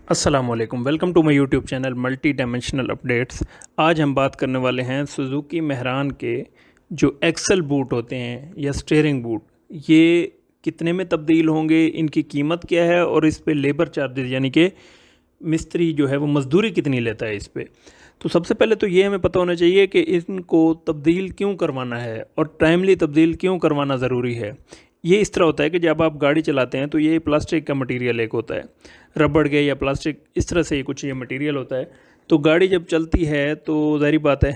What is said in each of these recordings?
अस्सलाम वालेकुम, welcome to my YouTube channel multi dimensional updates. आज हम बात करने वाले हैं सुजुकी मेहरान के जो एक्सल बूट होते हैं या स्टीयरिंग बूट, ये कितने में तब्दील होंगे, इनकी कीमत क्या है और इस पे लेबर चार्जेस यानी कि मिस्त्री जो है वो मज़दूरी कितनी लेता है इस पे। तो सबसे पहले तो ये हमें पता होना चाहिए कि इनको तब्दील क्यों करवाना है और टाइमली तब्दील क्यों करवाना ज़रूरी है। ये इस तरह होता है कि जब आप गाड़ी चलाते हैं तो ये प्लास्टिक का मटेरियल एक होता है, रबड़ के या प्लास्टिक इस तरह से ही कुछ ये मटेरियल होता है। तो गाड़ी जब चलती है तो ज़ाहिर बात है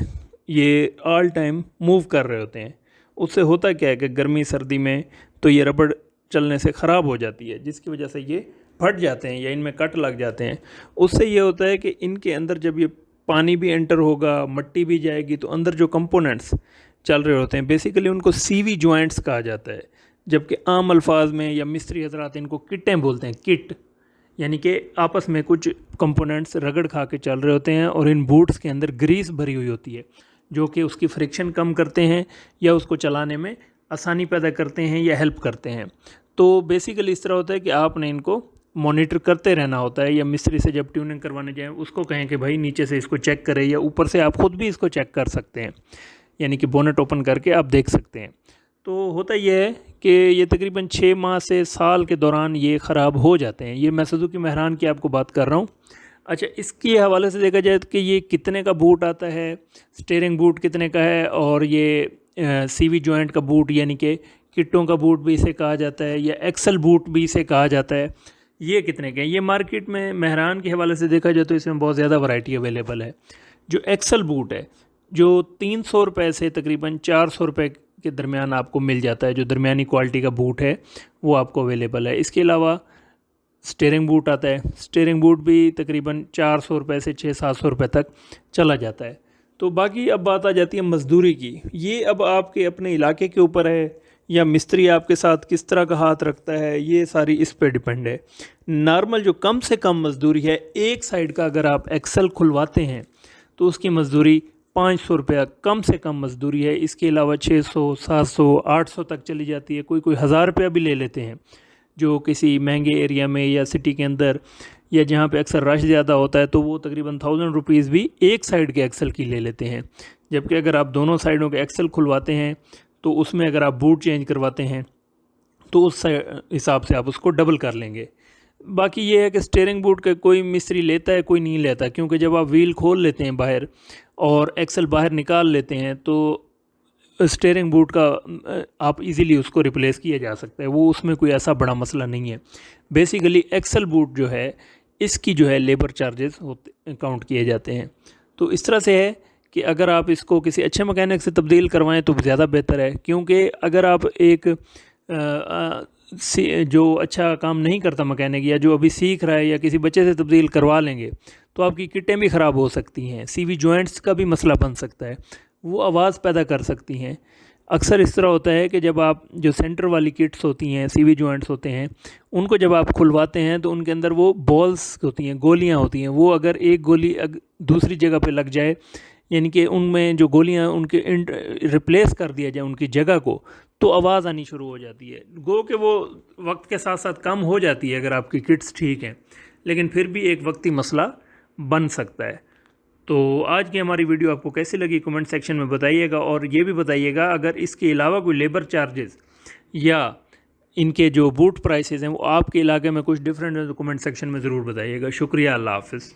ये ऑल टाइम मूव कर रहे होते हैं। उससे होता क्या है कि गर्मी सर्दी में तो ये रबड़ चलने से ख़राब हो जाती है, जिसकी वजह से ये फट जाते हैं या इनमें कट लग जाते हैं। उससे ये होता है कि इनके अंदर जब ये पानी भी एंटर होगा, मट्टी भी जाएगी, तो अंदर जो कंपोनेंट्स चल रहे होते हैं बेसिकली उनको सीवी जॉइंट्स कहा जाता है। जबकि आम अल्फाज में या मिस्त्री हजरात इनको किटें बोलते हैं, किट यानी कि आपस में कुछ कंपोनेंट्स रगड़ खा के चल रहे होते हैं और इन बूट्स के अंदर ग्रीस भरी हुई होती है जो कि उसकी फ्रिक्शन कम करते हैं या उसको चलाने में आसानी पैदा करते हैं या हेल्प करते हैं। तो बेसिकली इस तरह होता है कि आपने इनको मॉनिटर करते रहना होता है, या मिस्त्री से जब ट्यूनिंग करवाने जाएं उसको कहें कि भाई नीचे से इसको चेक करें, या ऊपर से आप ख़ुद भी इसको चेक कर सकते हैं, यानी कि बोनेट ओपन करके आप देख सकते हैं। तो होता यह है कि ये तकरीबन 6 माह से साल के दौरान ये ख़राब हो जाते हैं। ये मैं सुजुकी मेहरान की आपको बात कर रहा हूँ। अच्छा, इसके हवाले से देखा जाए कि ये कितने का बूट आता है, स्टीयरिंग बूट कितने का है, और ये सीवी जॉइंट का बूट यानी कि किट्टों का बूट भी इसे कहा जाता है या एक्सल बूट भी इसे कहा जाता है, ये कितने के हैं। ये मार्केट में मेहरान के हवाले से देखा जाए तो इसमें बहुत ज़्यादा वैरायटी अवेलेबल है। जो एक्सल बूट है जो 300 रुपये से तकरीबन 400 रुपये के दरमियान आपको मिल जाता है, जो दरमियानी क्वालिटी का बूट है वो आपको अवेलेबल है। इसके अलावा स्टीयरिंग बूट आता है, स्टीयरिंग बूट भी तकरीबन 400 रुपये से 600-700 रुपये तक चला जाता है। तो बाकी अब बात आ जाती है मज़दूरी की। ये अब आपके अपने इलाके के ऊपर है या मिस्त्री आपके साथ किस तरह का हाथ रखता है, ये सारी इस पे डिपेंड है। नॉर्मल जो कम से कम मज़दूरी है, एक साइड का अगर आप एक्सल खुलवाते हैं तो उसकी मज़दूरी 500 रुपया कम से कम मज़दूरी है। इसके अलावा 600, 700, 800 तक चली जाती है, कोई कोई 1000 रुपया भी ले लेते हैं जो किसी महंगे एरिया में या सिटी के अंदर या जहाँ पे अक्सर रश ज़्यादा होता है, तो वो तकरीबन 1000 रुपीज़ भी एक साइड के एक्सल की ले लेते हैं। जबकि अगर आप दोनों साइडों के एक्सल खुलवाते हैं तो उसमें अगर आप बूट चेंज करवाते हैं तो उस हिसाब से आप उसको डबल कर लेंगे। बाकी ये है कि स्टीयरिंग बूट का कोई मिस्त्री लेता है कोई नहीं लेता, क्योंकि जब आप व्हील खोल लेते हैं बाहर और एक्सल बाहर निकाल लेते हैं तो स्टीयरिंग बूट का आप इजीली उसको रिप्लेस किया जा सकता है, वो उसमें कोई ऐसा बड़ा मसला नहीं है। बेसिकली एक्सल बूट जो है इसकी जो है लेबर चार्जेस होते काउंट किए जाते हैं। तो इस तरह से है कि अगर आप इसको किसी अच्छे मैकेनिक से तब्दील करवाएं तो ज़्यादा बेहतर है, क्योंकि अगर आप एक जो अच्छा काम नहीं करता मैकेनिक या जो अभी सीख रहा है या किसी बच्चे से तब्दील करवा लेंगे तो आपकी किटें भी ख़राब हो सकती हैं, सीवी जॉइंट्स का भी मसला बन सकता है, वो आवाज़ पैदा कर सकती हैं। अक्सर इस तरह होता है कि जब आप जो सेंटर वाली किट्स होती हैं, सीवी जॉइंट्स होते हैं, उनको जब आप खुलवाते हैं तो उनके अंदर वो बॉल्स होती हैं, गोलियां होती हैं, वो अगर एक गोली दूसरी जगह पे लग जाए, यानी कि उनमें जो गोलियां उनके रिप्लेस कर दिया जाए उनकी जगह को, तो आवाज़ आनी शुरू हो जाती है। गो कि वो वक्त के साथ साथ कम हो जाती है अगर आपकी किट्स ठीक हैं, लेकिन फिर भी एक वक्ती मसला बन सकता है। तो आज की हमारी वीडियो आपको कैसी लगी कमेंट सेक्शन में बताइएगा, और ये भी बताइएगा अगर इसके अलावा कोई लेबर चार्जेस या इनके जो बूट प्राइसेस हैं वो आपके इलाके में कुछ डिफरेंट है तो कमेंट सेक्शन में ज़रूर बताइएगा। शुक्रिया, अल्लाह हाफ़िज़।